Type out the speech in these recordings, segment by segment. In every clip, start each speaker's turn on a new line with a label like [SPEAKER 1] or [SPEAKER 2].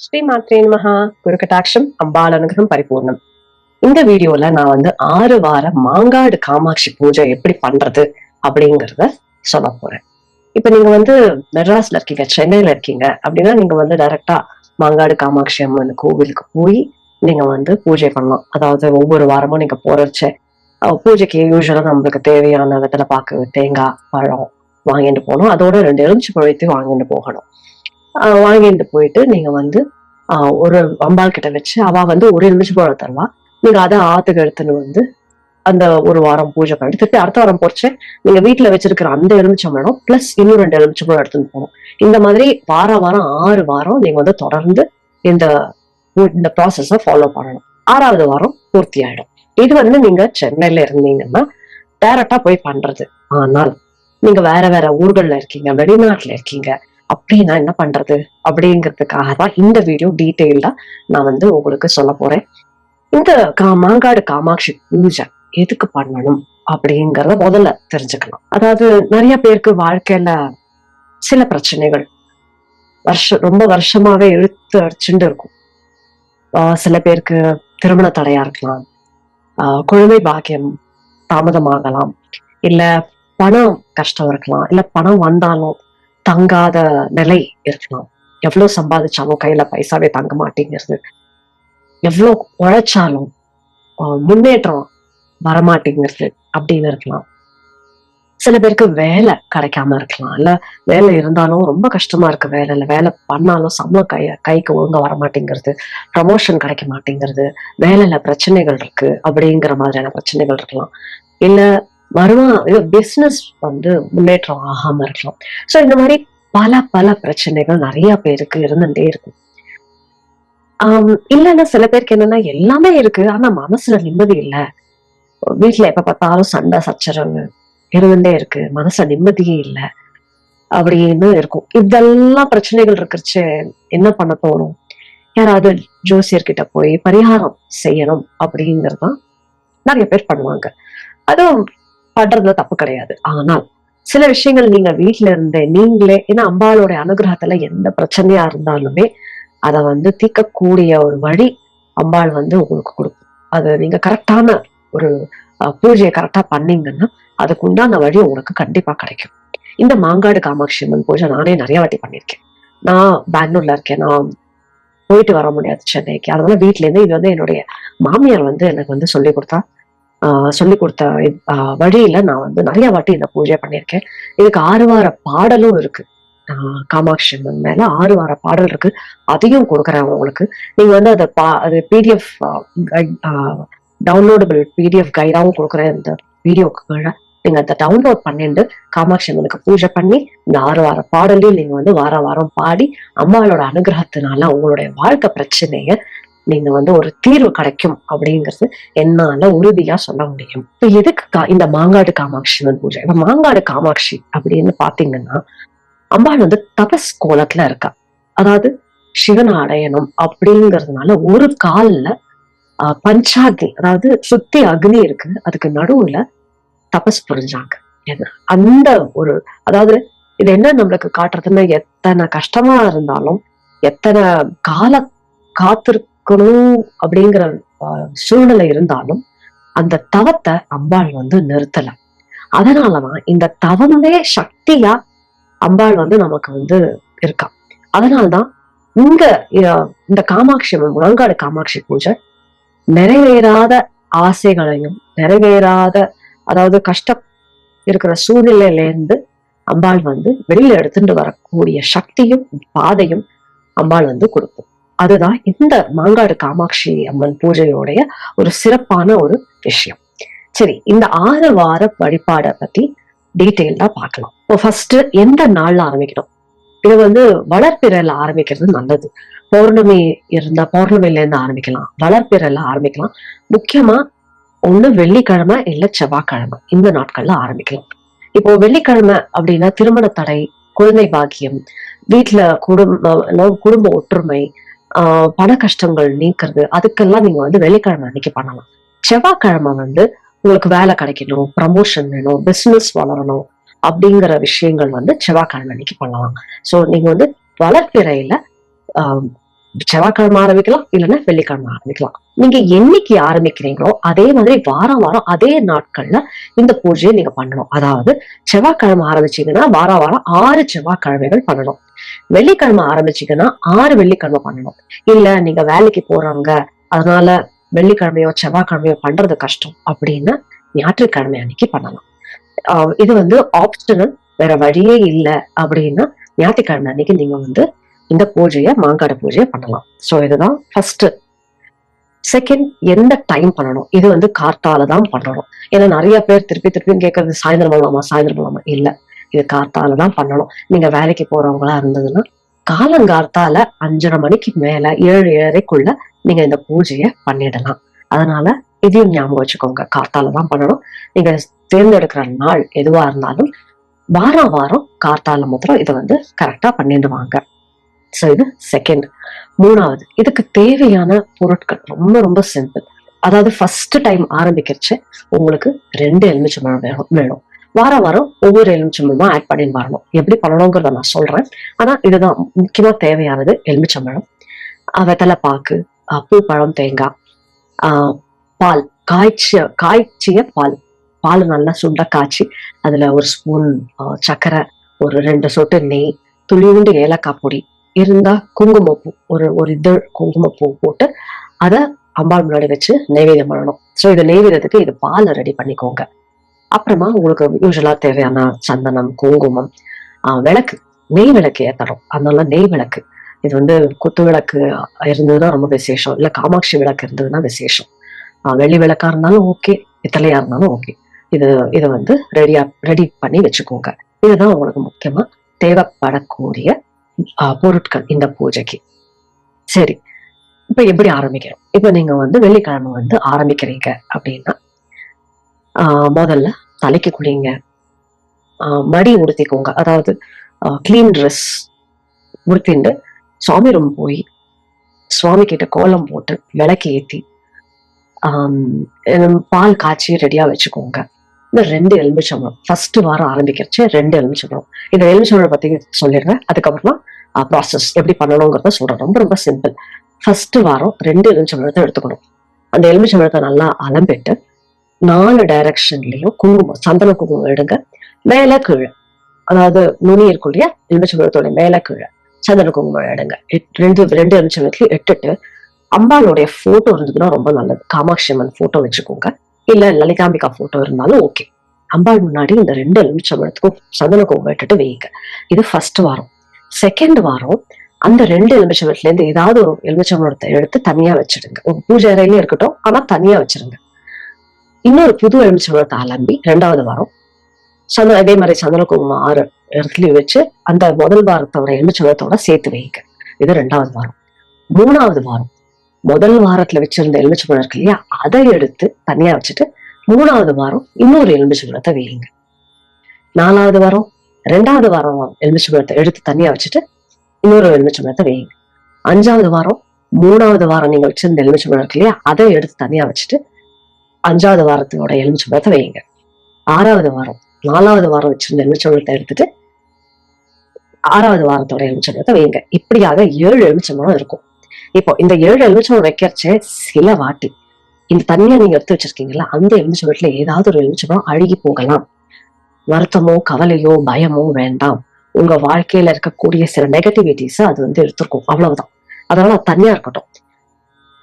[SPEAKER 1] ஸ்ரீ மாத்ரே நமஹ. குருகடாட்சம் அம்பாள் அனுகிரகம் பரிபூர்ணம். இந்த வீடியோல நான் 6 வார மாங்காடு காமாட்சி பூஜை எப்படி பண்றது அப்படிங்கறத சொல்ல போறேன். இப்ப நீங்க மெட்ராஸ்ல இருக்கீங்க, சென்னையில இருக்கீங்க அப்படின்னா நீங்க டைரக்டா மாங்காடு காமாட்சி அம்மன் கோவிலுக்கு போய் நீங்க பூஜை பண்ணலாம். அதாவது ஒவ்வொரு வாரமும் நீங்க போறச்ச பூஜைக்கு யூஸ்வலா நம்மளுக்கு தேவையான வெத்தலை பாக்கு, தேங்காய், பழம் வாங்கிட்டு போகணும். அதோட 2 எலுமிச்சை பழத்தையும் வாங்கிட்டு போகணும். வாங்கிட்டு போயிட்டு நீங்க ஒரு அம்பாள் கிட்ட வச்சு அவ ஒரு எலுமிச்சை பழம் தருவா. நீங்க அதை ஆத்துக்கு எடுத்துன்னு அந்த ஒரு வாரம் பூஜை பண்ணிட்டு திருப்பி அடுத்த வாரம் போச்சு நீங்க வீட்டுல வச்சிருக்கிற அந்த எலுமிச்சம்பழம் பிளஸ் இன்னும் 2 எலுமிச்சம்பழம் எடுத்துன்னு போகணும். இந்த மாதிரி வாரம் 6 வாரம் நீங்க தொடர்ந்து இந்த இந்த ப்ராசஸ ஃபாலோ பண்ணணும். 6வது வாரம் பூர்த்தி ஆயிடும். இது நீங்க சென்னையில இருந்தீங்கன்னா டைரக்டா போய் பண்றது. ஆனால் நீங்க வேற வேற ஊர்கள்ல இருக்கீங்க, வெளிநாட்டுல இருக்கீங்க அப்படின்னா என்ன பண்றது அப்படிங்கிறதுக்காக தான் இந்த வீடியோ டீட்டெயில்டா நான் உங்களுக்கு சொல்ல போறேன். இந்த மாங்காடு காமாட்சி பூஜை எதுக்கு பண்ணணும் அப்படிங்கறத முதல்ல தெரிஞ்சுக்கலாம். அதாவது நிறைய பேருக்கு வாழ்க்கையில சில பிரச்சனைகள் ரொம்ப வருஷமாவே இழுத்து அடிச்சுட்டு இருக்கும். சில பேருக்கு திருமண தடையா இருக்கலாம், குழந்தை பாக்கியம் தாமதமாகலாம், இல்ல பணம் கஷ்டம் இருக்கலாம், இல்ல பணம் வந்தாலும் தங்காத நிலை இருக்கலாம். எவ்வளவு சம்பாதிச்சாலும் கையில பைசாவே தங்க மாட்டேங்கிறது, எவ்வளவு உழைச்சாலும் முன்னேற்றம் வரமாட்டேங்கிறது அப்படின்னு இருக்கலாம். சில பேருக்கு வேலை கிடைக்காம இருக்கலாம், இல்ல வேலை இருந்தாலும் ரொம்ப கஷ்டமா இருக்கு, வேலை பண்ணாலும் சம்பளம் கைக்கு ஒழுங்கா வரமாட்டேங்கிறது, ப்ரமோஷன் கிடைக்க மாட்டேங்கிறது, வேலையில பிரச்சனைகள் இருக்கு அப்படிங்கிற மாதிரியான பிரச்சனைகள் இருக்கலாம். இல்ல பிசினஸ் முன்னேற்றம் ஆகாம இருக்கலாம். சோ இந்த மாதிரி பல பல பிரச்சனைகள் நிறைய பேருக்கு இருந்துட்டே இருக்கும். இல்லைன்னா சில பேருக்கு என்னன்னா எல்லாமே இருக்கு ஆனா மனசுல நிம்மதி இல்ல, வீட்டுல எப்ப பார்த்தாலும் சண்டை சச்சரவு இருந்துட்டே இருக்கு, மனசுல நிம்மதியே இல்லை அப்படின்னு இருக்கும். இதெல்லாம் பிரச்சனைகள் இருக்கிறச்சு என்ன பண்ண தோணும்? யாராவது ஜோசியர்கிட்ட போய் பரிகாரம் செய்யணும் அப்படிங்கறதுதான் நிறைய பேர் பண்ணுவாங்க. அதுவும் பண்றதுல தப்பு கிடையாது. ஆனால் சில விஷயங்கள் நீங்க வீட்டுல இருந்தே நீங்களே, ஏன்னா அம்பாளுடைய அனுகிரகத்துல எந்த பிரச்சனையா இருந்தாலுமே அதை தீர்க்கக்கூடிய ஒரு வழி அம்பாள் உங்களுக்கு கொடுக்கும். அது நீங்க கரெக்டான ஒரு பூஜையை கரெக்டா பண்ணீங்கன்னா அதுக்கு உண்டான வழி உங்களுக்கு கண்டிப்பா கிடைக்கும். இந்த மாங்காடு காமாட்சி அம்மன் பூஜை நானே நிறைய வாட்டி பண்ணிருக்கேன். நான் பெங்களூர்ல இருக்கேன், நான் போயிட்டு வர முடியாது சென்னைக்கு. அதனால வீட்டுல இருந்து இது என்னுடைய மாமியார் எனக்கு சொல்லி கொடுத்த வழியில நான் நிறைய வாட்டி இந்த பூஜை பண்ணியிருக்கேன். இதுக்கு 6 வார பாடலும் இருக்கு. காமாட்சி அம்மன் மேல 6 வார பாடல் இருக்கு, அதையும் கொடுக்குறேன் உங்களுக்கு. நீங்க அது பிடிஎஃப் டவுன்லோடபிள் பிடிஎஃப் கைடாவும் கொடுக்குறேன். இந்த வீடியோக்கு கீழே நீங்க அதை டவுன்லோட் பண்ணிட்டு காமாட்சி அம்மனுக்கு பூஜை பண்ணி இந்த 6 வார பாடலையும் நீங்க வார வாரம் பாடி அம்மாவோட அனுகிரகத்தினால உங்களுடைய வாழ்க்கை பிரச்சனைய நீங்க ஒரு தீர்வு கிடைக்கும் அப்படிங்கிறது என்னால உறுதியா சொல்ல முடியும். இப்ப எதுக்கு இந்த மாங்காடு காமாட்சி அம்மன் பூஜை? இப்ப மாங்காடு காமாட்சி அப்படின்னு பாத்தீங்கன்னா அம்பாள் தபஸ் கோலத்துல இருக்கா. அதாவது சிவனை அடையணும் அப்படிங்கிறதுனால ஒரு கால்ல பஞ்சாக்னி, அதாவது சுத்தி அக்னி இருக்கு, அதுக்கு நடுவுல தபஸ் புரிஞ்சாங்க. அந்த ஒரு அதாவது இது என்ன நம்மளுக்கு காட்டுறதுன்னா, எத்தனை கஷ்டமா இருந்தாலும் எத்தனை கால காத்திருக்கணும் அப்படிங்கிற சூழ்நிலை இருந்தாலும் அந்த தவத்தை அம்பாள் நிறுத்தல. அதனாலதான் இந்த தவமே சக்தியா அம்பாள் நமக்கு இருக்கா. அதனால்தான் இங்க இந்த காமாட்சி முழங்காடு காமாட்சி பூஜை நிறைவேறாத ஆசைகளையும் நிறைவேறாத, அதாவது கஷ்டம் இருக்கிற சூழ்நிலையில இருந்து அம்பாள் வெளியில எடுத்துட்டு வரக்கூடிய சக்தியும் பாதையும் அம்பாள் கொடுக்கும். அதுதான் இந்த மாங்காடு காமாட்சி அம்மன் பூஜையோடைய ஒரு சிறப்பான ஒரு விஷயம். சரி, இந்த 6 வார வழிபாடை பத்தி டீட்டெயில்டா பார்க்கலாம். ஃபர்ஸ்ட் எந்த நாள்ல ஆரம்பிக்கணும்? இது வளர்ப்பிறையில ஆரம்பிக்கிறது நல்லது. பௌர்ணமி இருந்தா பௌர்ணமில இருந்து ஆரம்பிக்கலாம், வளர்ப்பிறையில ஆரம்பிக்கலாம். முக்கியமா ஒண்ணு வெள்ளிக்கிழமை இல்ல செவ்வாய்க்கிழமை, இந்த நாட்கள்ல ஆரம்பிக்கலாம். இப்போ வெள்ளிக்கிழமை அப்படின்னா திருமண தடை, குழந்தை பாக்கியம், வீட்டுல குடும்ப ஒற்றுமை, பண கஷ்டங்கள் நீக்கிறது, அதுக்கெல்லாம் நீங்க வெள்ளிக்கிழமை அன்னைக்கு பண்ணலாம். செவ்வாய்க்கிழமை உங்களுக்கு வேலை கிடைக்கணும், ப்ரமோஷன் வேணும், பிசினஸ் வளரணும் அப்படிங்கிற விஷயங்கள் செவ்வாய்க்கிழமை அன்னைக்கு பண்ணலாம். சோ நீங்க வளர்ப்பிறையில செவ்வாய்க்கிழமை ஆரம்பிக்கலாம், இல்லைன்னா வெள்ளிக்கிழமை ஆரம்பிக்கலாம். நீங்க என்னைக்கு ஆரம்பிக்கிறீங்களோ அதே மாதிரி வாரம் வாரம் அதே நாட்கள்ல இந்த பூஜையை நீங்க பண்ணணும். அதாவது செவ்வாய்க்கிழமை ஆரம்பிச்சீங்கன்னா வாரம் வாரம் 6 செவ்வாய்க்கிழமைகள் பண்ணணும். வெள்ளிக்கிழமை ஆரம்பிச்சீங்கன்னா 6 வெள்ளிக்கிழமை பண்ணணும். இல்ல நீங்க வேலைக்கு போறவங்க, அதனால வெள்ளிக்கிழமையோ செவ்வாய்க்கிழமையோ பண்றது கஷ்டம் அப்படின்னா ஞாயிற்றுக்கிழமை அன்னைக்கு பண்ணலாம். இது வந்து ஆப்ஷனல், வேற வழியே இல்லை அப்படின்னா ஞாயிற்றுக்கிழமை அன்னைக்கு நீங்க வந்து இந்த பூஜையை, மாங்காடு பூஜையை பண்ணலாம். சோ இதுதான் ஃபர்ஸ்ட். செகண்ட், எந்த டைம் பண்ணணும்? இது வந்து கார்த்தால தான் பண்ணணும். ஏன்னா நிறைய பேர் திருப்பியும் கேட்கறது சாயந்தரம் பண்ணலாமா, சாயந்தரம் பண்ணலாமா? இல்ல, இது கார்த்தால தான் பண்ணணும். நீங்க வேலைக்கு போறவங்களா இருந்ததுன்னா காலங்கார்த்தால 5:30 மணிக்கு மேல 7:30க்குள்ள நீங்க இந்த பூஜையை பண்ணிடலாம். அதனால இதையும் ஞாபகம் வச்சுக்கோங்க, கார்த்தால தான் பண்ணணும். நீங்க தேர்ந்தெடுக்கிற நாள் எதுவா இருந்தாலும் வாரம் வாரம் கார்த்தால மாத்திரம் இதை வந்து கரெக்டா பண்ணிடுவாங்க. சோ இது செகண்ட். மூணாவது, இதுக்கு தேவையான பொருட்கள் ரொம்ப ரொம்ப சிம்பிள். அதாவது ஃபர்ஸ்ட் டைம் ஆரம்பிக்கிறச்சு உங்களுக்கு 2 எலுமிச்சம்பழம் வேணும். வாரம் வாரம் ஒவ்வொரு எலுமிச்சம்பழமா ஆட் பண்ணி வரணும். எப்படி பண்ணணுங்கிறத நான் சொல்றேன். ஆனா இதுதான் முக்கியமா தேவையானது. எலுமிச்சம்பழம், வெத்தலை பாக்கு, பூப்பழம், தேங்காய், பால், காய்ச்சிய பால். பால் நல்லா சுண்ட காய்ச்சி அதுல ஒரு ஸ்பூன் சர்க்கரை, ஒரு 2 சொட்டு நெய், துளியுண்டு ஏலக்காய் பொடி இருந்தா குங்குமப்பூ, ஒரு இதழ் குங்குமப்பூ போட்டு அதை அம்பாள் முன்னாடி வச்சு நெய்வேத்தியம் பண்ணணும். சோ இது நெய்வேத்தியத்துக்கு இது பாலை ரெடி பண்ணிக்கோங்க. அப்புறமா உங்களுக்கு யூஸ்வலா தேவையான சந்தனம், குங்குமம், விளக்கு, நெய் விளக்கு ஏத்தணும். அதனால நெய் விளக்கு, இது வந்து குத்து விளக்கு இருந்ததுன்னா ரொம்ப விசேஷம், இல்ல காமாட்சி விளக்கு இருந்ததுன்னா விசேஷம். வெள்ளி விளக்கா இருந்தாலும் ஓகே, பித்தளையா இருந்தாலும் ஓகே. இதை வந்து ரெடி பண்ணி வச்சுக்கோங்க. இதுதான் உங்களுக்கு முக்கியமா தேவைப்படக்கூடிய பொருட்கள் இந்த பூஜைக்கு. சரி, இப்ப எப்படி ஆரம்பிக்கிறோம்? இப்ப நீங்க வந்து வெள்ளிக்கிழமை வந்து ஆரம்பிக்கிறீங்க அப்படின்னா முதல்ல தலைக்கு குளிங்க, மடி உடுத்திக்கோங்க. அதாவது கிளீன் ட்ரெஸ் உடுத்திண்டு சுவாமி ரூம் போய் சுவாமி கிட்ட கோலம் போட்டு விளக்கு ஏத்தி பால் காய்ச்சி ரெடியா வச்சுக்கோங்க. இந்த 2 எலுமிச்சம்பழம், ஃபர்ஸ்ட் வாரம் ஆரம்பிக்கிறச்சு 2 எலுமிச்சம்பழம். இந்த எலுமிச்சம்பழம் பத்தி சொல்லிடுறேன், அதுக்கப்புறமா ப்ராசஸ் எப்படி பண்ணணுங்கிறத சொல்றேன். ரொம்ப ரொம்ப சிம்பிள். ஃபர்ஸ்ட் வாரம் 2 எலுமிச்சம்பழத்தை எடுத்துக்கணும். அந்த எலுமிச்சம்பழத்தை நல்லா அலம்பிட்டு 4 டைரக்ஷன்லயும் குங்குமம், சந்தன குங்குமம் எடுங்க. மேல கீழே, அதாவது நுனி இருக்கக்கூடிய எலுமிச்சம்பழத்தோட மேல கீழே சந்தன குங்குமம் எடுங்க. 2 எலுமிச்சம்பழத்துலயும் இட்டுட்டு அம்பாளுடைய போட்டோ இருந்ததுன்னா ரொம்ப நல்லது. காமாட்சி அம்மன் போட்டோ வச்சுக்கோங்க, இல்ல லலிதாம்பிகா போட்டோ இருந்தாலும் ஓகே. அம்பாள் முன்னாடி இந்த 2 எலுமிச்சம்பழத்துக்கும் சந்தன குங்குமம் இட்டுட்டு வைங்க. இது ஃபர்ஸ்ட் வாரம். செகண்ட் வாரம் அந்த 2 எலுமிச்சம்பழத்துல இருந்து ஏதாவது ஒரு எலுமிச்சம்பழத்தை எடுத்து தனியா வச்சிடுங்க. உங்க பூஜை அறையிலே இருக்கட்டும், ஆனா தனியா வச்சிருங்க. இன்னொரு புது எலுமிச்சம்பழத்தை அலம்பி 2வது வாரம் அதே மாதிரி சந்தன குங்குமம் 6 இடத்துலயும் வச்சு அந்த முதல் வாரத்தோட எலுமிச்சம்பழத்தோட சேர்த்து வைங்க. இது 2வது வாரம். 3வது வாரம் முதல் வாரத்துல வச்சிருந்த எலுமிச்சம்பழம் இருக்கு இல்லையா, அதை எடுத்து தனியா வச்சுட்டு 3வது வாரம் இன்னொரு எலுமிச்சம்பழத்தை வைங்க. 4வது வாரம் 2வது வாரம் எலுமிச்சம்பழத்தை எடுத்து தனியா வச்சுட்டு இன்னொரு எலுமிச்சம்பழத்தை வைங்க. 5வது வாரம் 3வது வாரம் நீங்க வச்சிருந்த எலுமிச்சம்பழம் இருக்கு இல்லையா, அதை எடுத்து தனியா வச்சுட்டு 5வது வாரத்தோட எலுமிச்சம்பழத்தை வைங்க. 6வது வாரம் 4வது வாரம் வச்சிருந்த எலுமிச்சம்பழத்தை எடுத்துட்டு 6வது வாரத்தோட எலுமிச்சம்பழத்தை வைங்க. இப்படியாக 7 எலுமிச்சம்பழம் இருக்கும். இப்போ இந்த 7 எலுமிச்சம்பழம் வைக்கிறச்சே சில வாட்டி இந்த தனியா நீங்க எடுத்து வச்சிருக்கீங்களா, அந்த எலுமிச்சம்பழத்துல ஏதாவது ஒரு எலுமிச்சம்பழம் அழுகி போகலாம். வருத்தமோ கவலையோ பயமோ வேண்டாம். உங்க வாழ்க்கையில இருக்கக்கூடிய சில நெகட்டிவிட்டிஸ் அது வந்து எடுத்திருக்கும், அவ்வளவுதான். அதனால அது தனியா இருக்கட்டும்.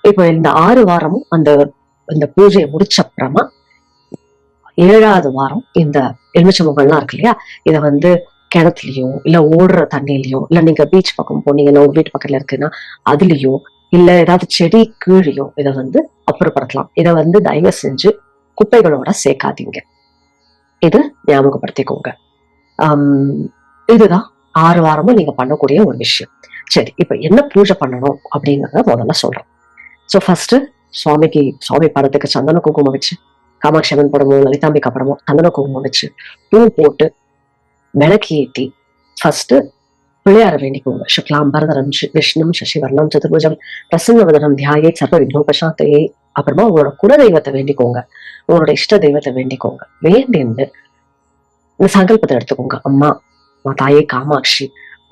[SPEAKER 1] இப்போ இந்த 6 வாரமும் இந்த பூஜையை முடிச்ச அப்புறமா 7வது வாரம் இந்த எலுமிச்சம்பழம்லாம் இருக்கு இல்லையா, இதை வந்து கிணத்துலயோ இல்ல ஓடுற தண்ணியிலயோ, இல்ல நீங்க பீச் பக்கம் போனீங்கன்னா உங்க வீட்டு பக்கத்துல இருக்குன்னா அதுலயோ, இல்ல ஏதாவது செடி கீழையோ இதை வந்து அப்புறப்படுத்தலாம். இதை வந்து தயவு செஞ்சு குப்பைகளோட சேர்க்காதீங்க. இது ஞாபகப்படுத்திக்கோங்க. இதுதான் 6 வாரமும் நீங்க பண்ணக்கூடிய ஒரு விஷயம். சரி, இப்ப என்ன பூஜை பண்ணணும் அப்படிங்கறத முதல்ல சொல்றேன். சோ ஃபர்ஸ்ட் சுவாமி படத்துக்கு சந்தன குங்குமம் வச்சு, காமாட்சி அம்மன் படமோ லலிதாம்பிகா படமோ சந்தன குங்குமம் வச்சு பூ போட்டு விளக்கு ஏத்தி ஃபர்ஸ்ட் பிள்ளையார வேண்டிக்கோங்க. சுக்லாம் பரதரம் விஷ்ணும் சசிவர்ணம் சதுர்புஜம் பிரசன்னவதனம் தியாயே சர்வ விக்னோபசாந்தையே. அப்புறமா உங்களோட குல தெய்வத்தை வேண்டிக்கோங்க, உங்களோட இஷ்ட தெய்வத்தை வேண்டிக்கோங்க. வேண்டின்னு இந்த சங்கல்பத்தை எடுத்துக்கோங்க. அம்மா தாயே காமாட்சி,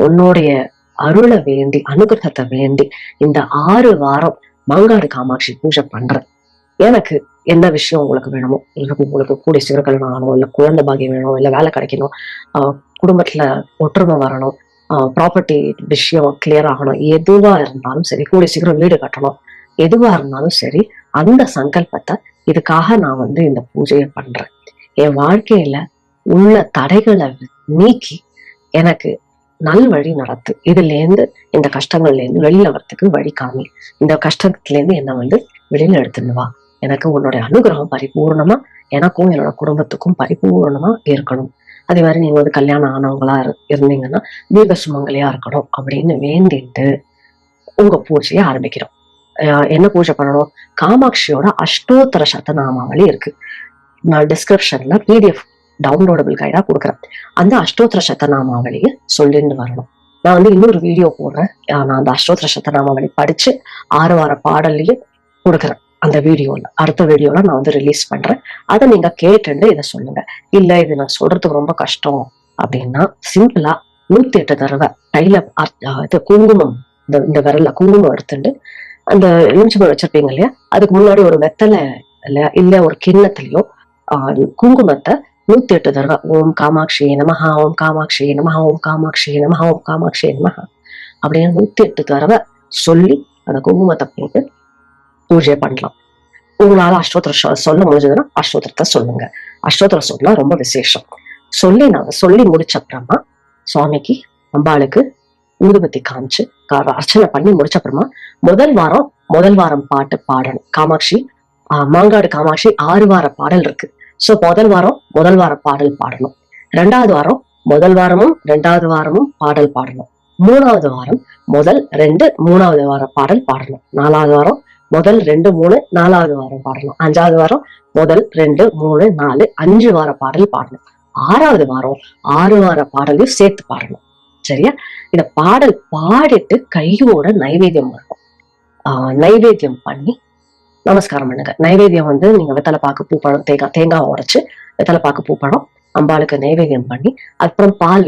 [SPEAKER 1] உன்னுடைய அருளை வேண்டி அனுகிரகத்தை வேண்டி இந்த 6 வாரம் மாங்காடு காமாட்சி பூஜை பண்றேன். எனக்கு என்ன விஷயம் உங்களுக்கு வேணுமோ, உங்களுக்கு கூடிய சீக்கிரம் கல்யாணம் ஆகணும், இல்ல குழந்தை பாக்கியம் வேணும், இல்ல வேலை கிடைக்கணும், குடும்பத்துல ஒற்றுமை வரணும், ப்ராப்பர்ட்டி விஷயம் கிளியர் ஆகணும், எதுவா இருந்தாலும் சரி, கூடிய சீக்கிரம் வீடு கட்டணும், எதுவா இருந்தாலும் சரி, அந்த சங்கல்பத்தை இதுக்காக நான் வந்து இந்த பூஜையை பண்றேன். என் வாழ்க்கையில உள்ள தடைகளை நீக்கி எனக்கு நல் வழி நடத்து. இதுல இருந்து இந்த கஷ்டங்கள்ல இருந்து வெளியில வரத்துக்கு வழி காமி. இந்த கஷ்டத்துல இருந்து என்ன வந்து வெளியில எடுத்துன்னு வா. எனக்கு உன்னுடைய அனுகிரகம் பரிபூர்ணமா எனக்கும் என்னோட குடும்பத்துக்கும் பரிபூர்ணமா இருக்கணும். அதே மாதிரி நீங்க வந்து கல்யாணம் ஆனவங்களா இருந்தீங்கன்னா தீர்க்க சுமங்கலியா இருக்கணும் அப்படின்னு வேண்டிட்டு உங்க பூஜையை ஆரம்பிக்கிறோம். என்ன பூஜை பண்ணணும்? காமாட்சியோட அஷ்டோத்தர சதநாமாவளி இருக்கு. நான் டிஸ்கிரிப்ஷன்ல PDF டவுன்லோடபிள் கைடா கொடுக்குறேன். அந்த அஷ்டோத்தர சதநாமாவளியை சொல்லிட்டு வரணும். நான் வந்து இன்னொரு வீடியோ போடுறேன். நான் அந்த அஷ்டோத்தர சதநாமாவளி படிச்சு 6 வார பாடல்லையும் கொடுக்குறேன். அந்த வீடியோல அடுத்த வீடியோல நான் வந்து ரிலீஸ் பண்றேன். அதை நீங்க கேட்டுட்டு இதை சொல்லுங்க. இல்ல இது நான் சொல்றதுக்கு ரொம்ப கஷ்டம் அப்படின்னா சிம்பிளா 108 தடவை கையில இது குங்குமம், இந்த விரல்ல குங்குமம் எடுத்துட்டு அந்த எலுமிச்சம்பழம் வச்சிருப்பீங்க இல்லையா, அதுக்கு முன்னாடி ஒரு வெத்தலை இல்ல ஒரு கிண்ணத்திலயோ குங்குமத்தை 108 தடவை ஓம் காமாட்சி நமஹா, ஓம் காமாட்சி நமஹா, ஓம் காமாட்சி நமஹா, ஓம் காமாட்சி நமஹா அப்படின்னு 108 தடவை சொல்லி அந்த குங்குமத்தை போட்டு பூஜை பண்ணலாம். உங்களால அஷ்டோத்திரம் சொல்ல முடிஞ்சதுன்னா அஷ்டோத்திரத்தை சொல்லுங்க. அஷ்டோத்திரம் சொன்னா ரொம்ப விசேஷம். சொல்லி முடிச்ச அப்புறமா சுவாமிக்கு அம்பாளுக்கு ஊதுபத்தி காமிச்சு அர்ச்சனை பண்ணி முடிச்ச அப்புறமா முதல் வாரம் பாட்டு பாடணும். காமாட்சி மாங்காடு காமாட்சி 6 வார பாடல் இருக்கு. சோ முதல் வார பாடல் பாடணும். 2வது வாரம் முதல் வாரமும் 2வது வாரமும் பாடல் பாடணும். 3வது வாரம் முதல் 2 3வது வார பாடல் பாடணும். 4வது வாரம் முதல் 2 3 4வது வாரம் பாடணும். 5வது வாரம் முதல் 2 3 4 5 வார பாடல் பாடணும். 6வது வாரம் 6 வார பாடலையும் சேர்த்து பாடணும். சரியா? இந்த பாடல் பாடிட்டு கையோட நைவேத்தியம் பண்ணணும். நைவேத்தியம் பண்ணி நமஸ்காரம் பண்ணுங்க. நைவேத்தியம் வந்து நீங்க வெத்தலை பாக்கு பூப்பழம் தேங்காய் உடைச்சு வெத்தலை பாக்கு பூப்பழம் அம்பாளுக்கு நைவேத்தியம் பண்ணி அப்புறம் பால்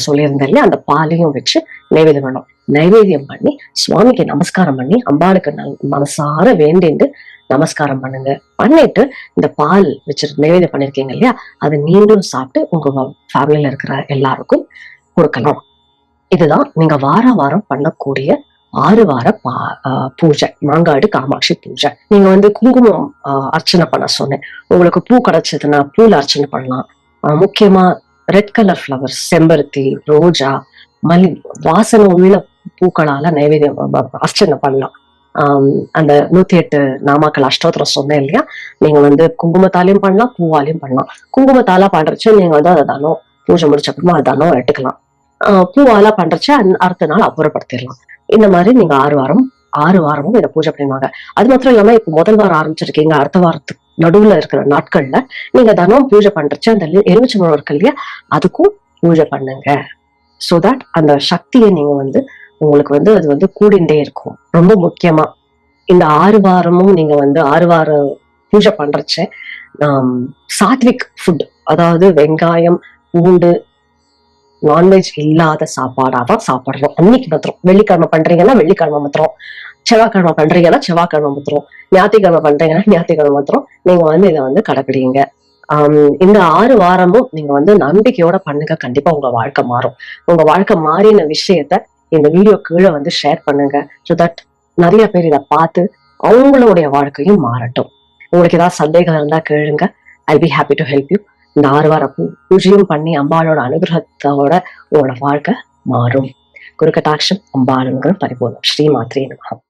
[SPEAKER 1] சொல்லியிருந்தேன் இல்லையா, அந்த பாலையும் வச்சு நைவேத்தியம் பண்ணணும். நைவேத்தியம் பண்ணி சுவாமிக்கு நமஸ்காரம் பண்ணி அம்பாளுக்கு மனசார வேண்டிட்டு நமஸ்காரம் பண்ணுங்க. பண்ணிட்டு இந்த பால் வச்சு நைவேத்தியம் பண்ணிருக்கீங்க இல்லையா, அதை நீங்களும் சாப்பிட்டு உங்க ஃபேமிலியில இருக்கிற எல்லாருக்கும் கொடுக்கலாம். இதுதான் நீங்க வாரம் பண்ணக்கூடிய 6 வார பூஜை, மாங்காடு காமாட்சி பூஜை. நீங்க வந்து குங்குமம் அர்ச்சனை பண்ண சொன்னேன். உங்களுக்கு பூ கிடைச்சதுன்னா பூல அர்ச்சனை பண்ணலாம். முக்கியமா ரெட் கலர் ஃபிளவர்ஸ், செம்பருத்தி, ரோஜா, மல்லி வாசனை உள்ள பூக்களால நைவேத்தியம் அர்ச்சனை பண்ணலாம். அந்த 108 நாமாக்கள் அஷ்டோத்திரம் சொன்னேன் இல்லையா, நீங்க வந்து குங்குமத்தாலையும் பண்ணலாம், பூவாலையும் பண்ணலாம். குங்குமத்தாலா பண்றச்சு நீங்க வந்து அதை தானோ பூஜை முடிச்சப்பறமா அது தானோ எடுத்துக்கலாம். பூவாலா பண்றச்ச அடுத்த நாள் அப்புறப்படுத்திடலாம். இந்த மாதிரி நீங்க 6 வாரமும் இதை பூஜை பண்ணுவாங்க. அது மாத்திரம் இல்லாம இப்ப முதல் வாரம் ஆரம்பிச்சிருக்கீங்க, அடுத்த வாரத்துக்கு நடுவுல இருக்கிற நாட்கள்ல நீங்க தினம் பூஜை பண்றச்ச அந்த எலுமிச்சம்பழம் இருக்கு இல்லையா, அதுக்கும் பூஜை பண்ணுங்க. சோ தட் அந்த சக்தியை நீங்க வந்து உங்களுக்கு வந்து அது வந்து கூடிண்டே இருக்கும். ரொம்ப முக்கியமா இந்த 6 வாரமும் நீங்க வந்து 6 வார பூஜை பண்றச்ச சாத்விக் ஃபுட், அதாவது வெங்காயம் பூண்டு நான்வெஜ் இல்லாத சாப்பாடாதான் சாப்பிடணும். அன்னைக்கு மாத்திரம். வெள்ளிக்கிழமை பண்றீங்கன்னா வெள்ளிக்கிழமை மாத்திரம், செவ்வாய்க்கிழமை பண்றீங்கன்னா செவ்வாய்க்கிழமை மாத்திரம், ஞாயிற்றுக்கிழமை பண்றீங்கன்னா ஞாயிற்றுக்கிழமை மாத்திரம் நீங்க வந்து இதை வந்து கடைபிடிங்க. இந்த 6 வாரமும் நீங்க வந்து நம்பிக்கையோட பண்ணுங்க. கண்டிப்பா உங்க வாழ்க்கை மாறும். உங்க வாழ்க்கை மாறின விஷயத்த இந்த வீடியோ கீழே வந்து ஷேர் பண்ணுங்க. ஸோ தட் நிறைய பேர் இதை பார்த்து அவங்களுடைய வாழ்க்கையும் மாறட்டும். உங்களுக்கு ஏதாவது சந்தேகம் இருந்தா கேளுங்க. I'll be happy to help you. இந்த 6 வார பூஜையும் பண்ணி அம்பாளோட அனுகிரகத்தோட உங்களோட வாழ்க்கை மாறும். குரு கடாட்சம், அம்பாள் அனுகிரகம் பரிபூர்ணம். ஸ்ரீ மாத்ரே நமஹ.